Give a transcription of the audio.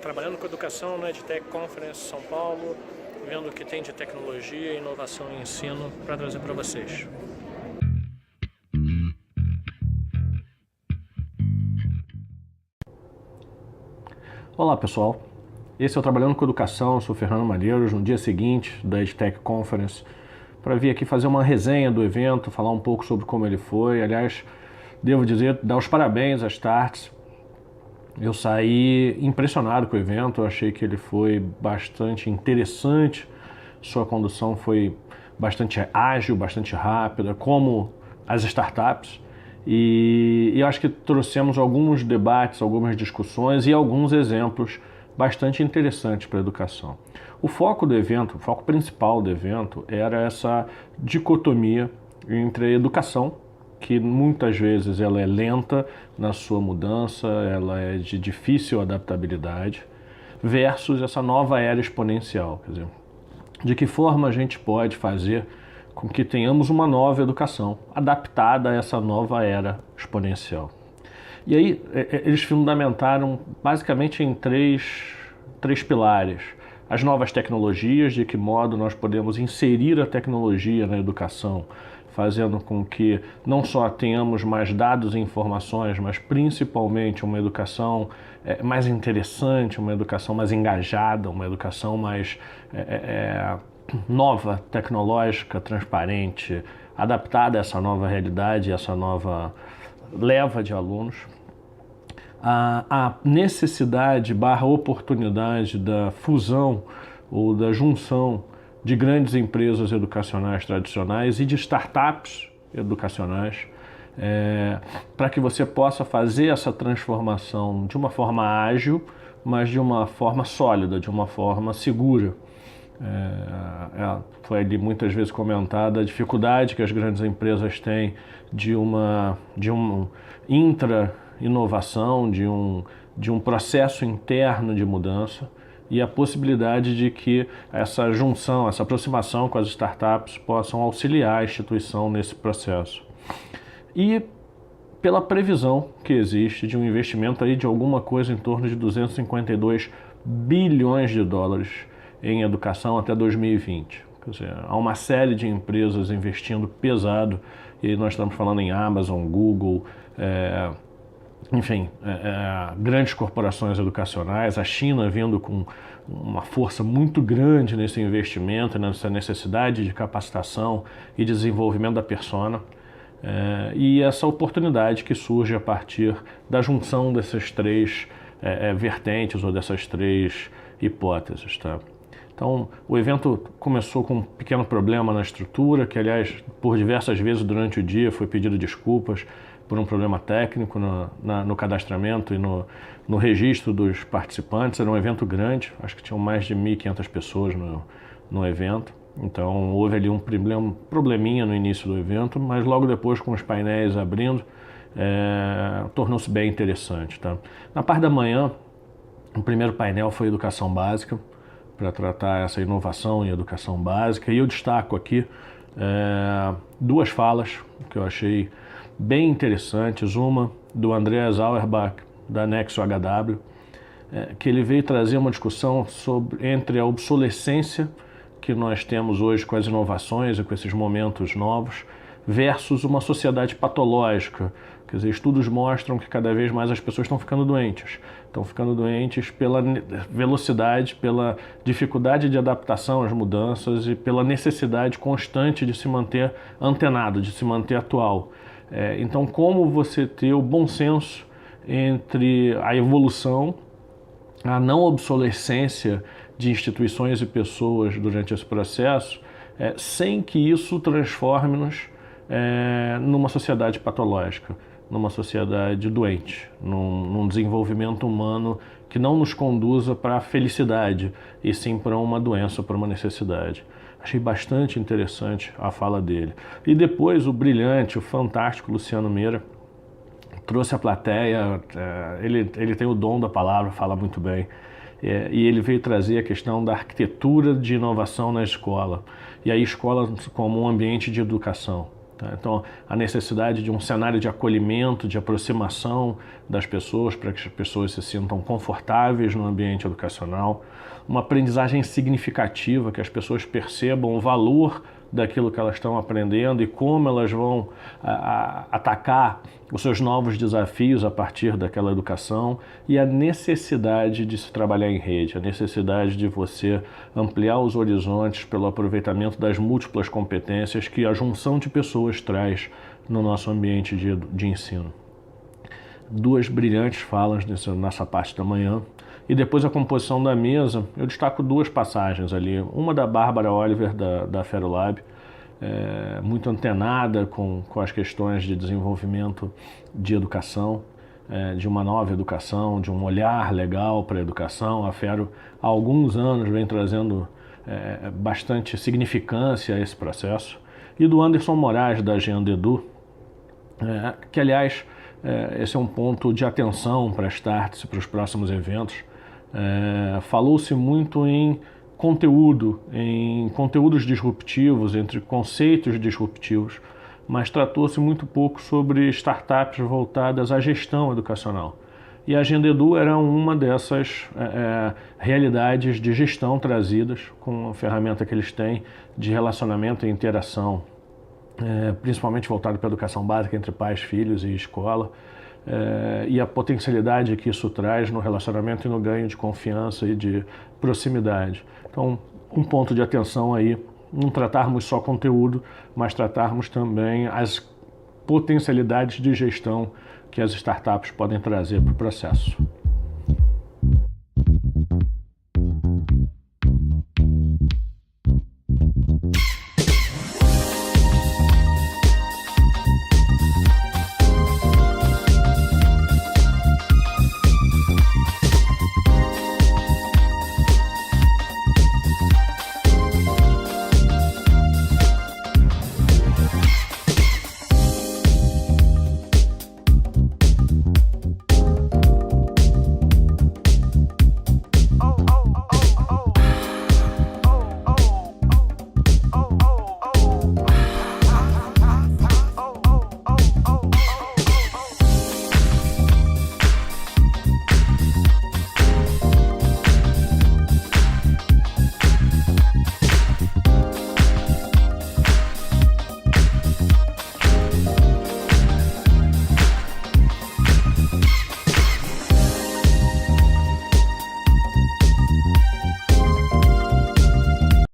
trabalhando com educação na EdTech Conference São Paulo, vendo o que tem de tecnologia, inovação e ensino para trazer para vocês. Olá pessoal, esse é o Trabalhando com Educação, eu sou Fernando Malheiros, no dia seguinte da EdTech Conference, para vir aqui fazer uma resenha do evento, falar um pouco sobre como ele foi. Aliás, devo dizer, dar os parabéns às Startse. Eu saí impressionado com o evento, eu achei que ele foi bastante interessante, sua condução foi bastante ágil, bastante rápida, como as startups, e eu acho que trouxemos alguns debates, algumas discussões e alguns exemplos bastante interessantes para a educação. O foco do evento, o foco principal do evento era essa dicotomia entre a educação, que muitas vezes ela é lenta na sua mudança, ela é de difícil adaptabilidade, versus essa nova era exponencial. Quer dizer, de que forma a gente pode fazer com que tenhamos uma nova educação adaptada a essa nova era exponencial. E aí eles fundamentaram basicamente em três pilares. As novas tecnologias, de que modo nós podemos inserir a tecnologia na educação, fazendo com que não só tenhamos mais dados e informações, mas principalmente uma educação mais interessante, uma educação mais engajada, uma educação mais nova, tecnológica, transparente, adaptada a essa nova realidade, essa nova leva de alunos. A necessidade / oportunidade da fusão ou da junção de grandes empresas educacionais tradicionais e de startups educacionais, para que você possa fazer essa transformação de uma forma ágil, mas de uma forma sólida, de uma forma segura. Foi ali muitas vezes comentada a dificuldade que as grandes empresas têm de uma intra-inovação, de um processo interno de mudança, e a possibilidade de que essa junção, essa aproximação com as startups possam auxiliar a instituição nesse processo. E pela previsão que existe de um investimento aí de alguma coisa em torno de 252 bilhões de dólares em educação até 2020. Quer dizer, há uma série de empresas investindo pesado, e nós estamos falando em Amazon, Google, enfim, grandes corporações educacionais, a China vindo com uma força muito grande nesse investimento, nessa necessidade de capacitação e desenvolvimento da persona, e essa oportunidade que surge a partir da junção dessas três vertentes ou dessas três hipóteses, tá? Então, o evento começou com um pequeno problema na estrutura, que, aliás, por diversas vezes durante o dia foi pedido desculpas por um problema técnico no cadastramento e no registro dos participantes. Era um evento grande, acho que tinham mais de 1.500 pessoas no evento. Então, houve ali um probleminha no início do evento, mas logo depois, com os painéis abrindo, tornou-se bem interessante, tá? Na parte da manhã, o primeiro painel foi Educação Básica, para tratar essa inovação em educação básica, e eu destaco aqui duas falas que eu achei bem interessantes. Uma do Andreas Auerbach, da Nexo HW, que ele veio trazer uma discussão entre a obsolescência que nós temos hoje com as inovações e com esses momentos novos, versus uma sociedade patológica. Quer dizer, estudos mostram que cada vez mais as pessoas estão ficando doentes. Estão ficando doentes pela velocidade, pela dificuldade de adaptação às mudanças e pela necessidade constante de se manter antenado, de se manter atual. Então, como você ter o bom senso entre a evolução, a não obsolescência de instituições e pessoas durante esse processo, sem que isso transforme-nos numa sociedade patológica, numa sociedade doente, num desenvolvimento humano que não nos conduza para a felicidade, e sim para uma doença, para uma necessidade. Achei bastante interessante a fala dele. E depois o brilhante, o fantástico Luciano Meira trouxe a plateia, ele tem o dom da palavra, fala muito bem, e ele veio trazer a questão da arquitetura de inovação na escola, e a escola como um ambiente de educação. Tá? Então, a necessidade de um cenário de acolhimento, de aproximação das pessoas, para que as pessoas se sintam confortáveis no ambiente educacional, uma aprendizagem significativa, que as pessoas percebam o valor daquilo que elas estão aprendendo e como elas vão atacar os seus novos desafios a partir daquela educação, e a necessidade de se trabalhar em rede, a necessidade de você ampliar os horizontes pelo aproveitamento das múltiplas competências que a junção de pessoas traz no nosso ambiente de ensino. Duas brilhantes falas nessa parte da manhã. E depois a composição da mesa, eu destaco duas passagens ali. Uma da Bárbara Oliver, da Ferolab, muito antenada com as questões de desenvolvimento de educação, de uma nova educação, de um olhar legal para a educação. A Fero, há alguns anos, vem trazendo bastante significância a esse processo. E do Anderson Moraes, da Agenda Edu, que, aliás, esse é um ponto de atenção para a Startse e para os próximos eventos. Falou-se muito em conteúdos disruptivos, entre conceitos disruptivos, mas tratou-se muito pouco sobre startups voltadas à gestão educacional. E a Agenda Edu era uma dessas realidades de gestão trazidas com a ferramenta que eles têm de relacionamento e interação, principalmente voltado para a educação básica entre pais, filhos e escola. E a potencialidade que isso traz no relacionamento e no ganho de confiança e de proximidade. Então, um ponto de atenção aí, não tratarmos só conteúdo, mas tratarmos também as potencialidades de gestão que as startups podem trazer para o processo.